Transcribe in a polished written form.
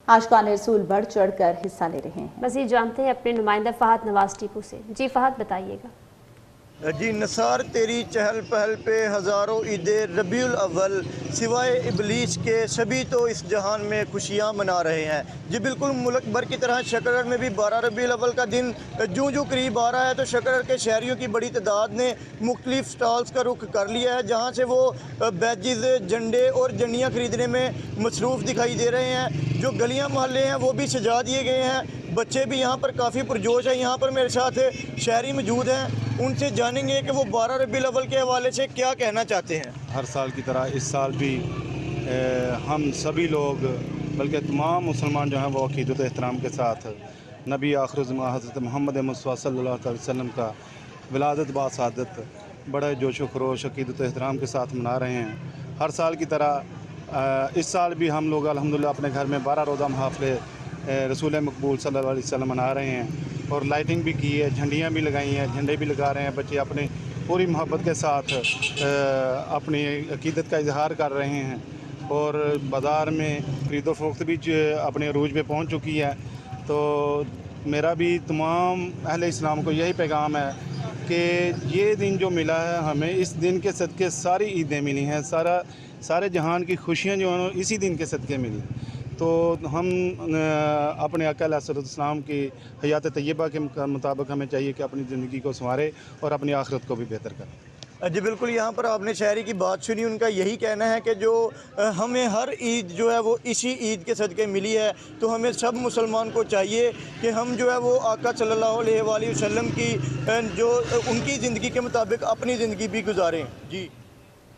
आशिकान रसूल बढ़ चढ़ कर हिस्सा ले रहे हैं। मज़ीद जानते हैं अपने नुमाइंदा फहद नवाज टीपू से। जी फहद, बताइएगा। जी निसार, तेरी चहल पहल पे हज़ारों ईद रबीउल अव्वल सिवाय इबलीस के सभी तो इस जहान में खुशियाँ मना रहे हैं। जी बिल्कुल, मुल्क भर की तरह शकरर में भी 12 रबीउल अव्वल का दिन जूं करीब आ रहा है तो शकरर के शहरियों की बड़ी तादाद ने मुख्तलिफ स्टॉल्स का रुख कर लिया है, जहाँ से वो बैजेज़, झंडे और झंडियाँ ख़रीदने में मसरूफ़ दिखाई दे रहे हैं। जो गलियाँ मोहल्ले हैं वो भी सजा दिए गए हैं, बच्चे भी यहाँ पर काफ़ी पुरजोश हैं। यहाँ पर मेरे साथ शहरी मौजूद हैं, उनसे जानेंगे कि वो 12 रबीउल अव्वल के हवाले से क्या कहना चाहते हैं। हर साल की तरह इस साल भी हम सभी लोग, बल्कि तमाम मुसलमान जो हैं वो अक़ीदत एहतराम के साथ नबी आखिर ज़मां हज़रत मोहम्मद मुस्तफ़ा सल्लल्लाहु अलैहि वसल्लम का विलादत बासादत बड़े जोश व खरोश अक़ीदत एहतराम के साथ मना रहे हैं। हर साल की तरह इस साल भी हम लोग अल्हम्दुलिल्लाह अपने घर में 12 रोज़ा महफ़िल रसूल मकबूल सल्लल्लाहु अलैहि वसल्लम मना रहे हैं और लाइटिंग भी की है, झंडियाँ भी लगाई हैं, झंडे भी लगा रहे हैं। बच्चे अपने पूरी मोहब्बत के साथ अपनी अक़ीदत का इजहार कर रहे हैं और बाज़ार में खरीदो फरोख्त भी अपने अरूज पे पहुंच चुकी है। तो मेरा भी तमाम अहले इस्लाम को यही पैगाम है कि ये दिन जो मिला है हमें, इस दिन के सदक़े सारी ईदें मिली हैं, सारे जहान की खुशियाँ जो हैं इसी दिन के सदक़े मिली। तो हम अपने आका अलैहिस्सलाम की हयात तय्यबा के मुताबिक हमें चाहिए कि अपनी ज़िंदगी को संवारें और अपनी आखिरत को भी बेहतर करें। जी बिल्कुल, यहाँ पर आपने शहरी की बात सुनी, उनका यही कहना है कि जो हमें हर ईद जो है वो इसी ईद के सदक़े मिली है, तो हमें सब मुसलमान को चाहिए कि हम जो है वो आका सल्लल्लाहु अलैहि वसल्लम की जो उनकी ज़िंदगी के मुताबिक अपनी ज़िंदगी भी गुजारें। जी।